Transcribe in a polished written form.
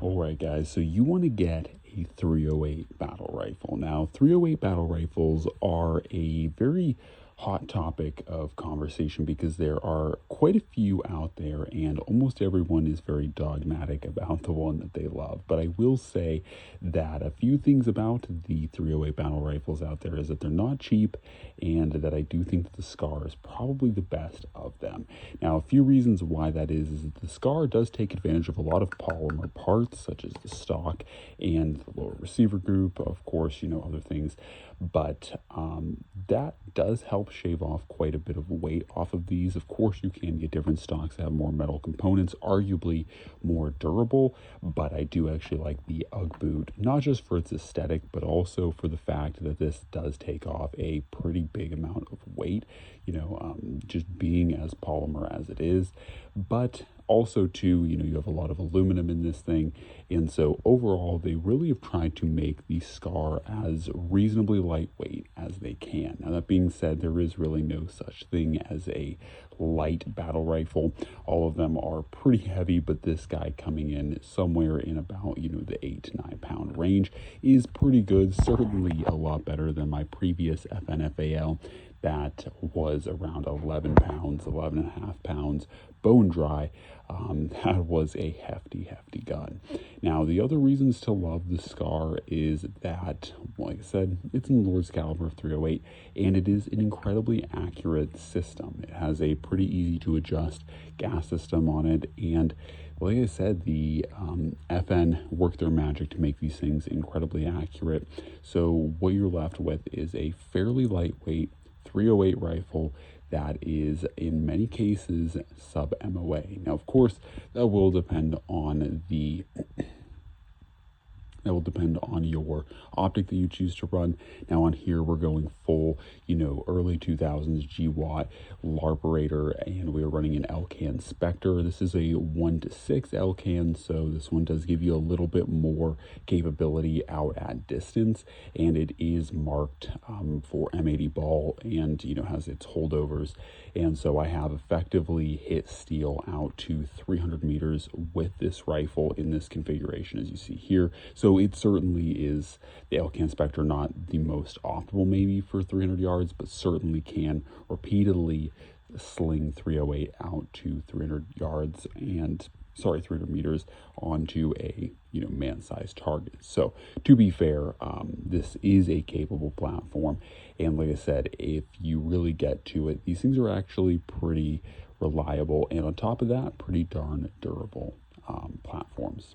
All right, guys, so you want to get a 308 battle rifle. Now, 308 battle rifles are a very hot topic of conversation because there are quite a few out there, and almost everyone is very dogmatic about the one that they love. But I will say that a few things about the 308 battle rifles out there is that they're not cheap, and that I do think that the SCAR is probably the best of them. Now, a few reasons why that is that the SCAR does take advantage of a lot of polymer parts, such as the stock and the lower receiver group, of course, other things. But that does help shave off quite a bit of weight off of these. Of course, you can get different stocks that have more metal components, arguably more durable, but I do actually like the UGG boot, not just for its aesthetic, but also for the fact that this does take off a pretty big amount of weight, just being as polymer as it is. But also too, you have a lot of aluminum in this thing, and so overall they really have tried to make the SCAR as reasonably lightweight as they can. Now, that being said, there is really no such thing as a light battle rifle. All of them are pretty heavy, but this guy coming in somewhere in about the 8 to 9 pound range is pretty good. Certainly a lot better than my previous FNFAL that was around 11 pounds, 11 and a half pounds, bone dry. That was a hefty gun. Now, the other reasons to love the SCAR is that, like I said, it's in the Lord's caliber 308, and it is an incredibly accurate system. It has a pretty easy to adjust gas system on it, and like I said, the FN worked their magic to make these things incredibly accurate. So what you're left with is a fairly lightweight 308 rifle that is in many cases sub MOA. Now, of course, that will depend on your optic that you choose to run. Now, on here, we're going full, early 2000s GWatt Larperator, and we're running an Elcan Spectre. This is a 1:6 Elcan, so this one does give you a little bit more capability out at distance, and it is marked for M80 ball, and has its holdovers. And so I have effectively hit steel out to 300 meters with this rifle in this configuration, as you see here. So it certainly is the Elcan Spectre, not the most optimal maybe for 300 yards, but certainly can repeatedly sling 308 out to 300 yards and 300 meters onto a man-sized target. So to be fair, this is a capable platform, and like I said, if you really get to it, these things are actually pretty reliable, and on top of that, pretty darn durable platforms.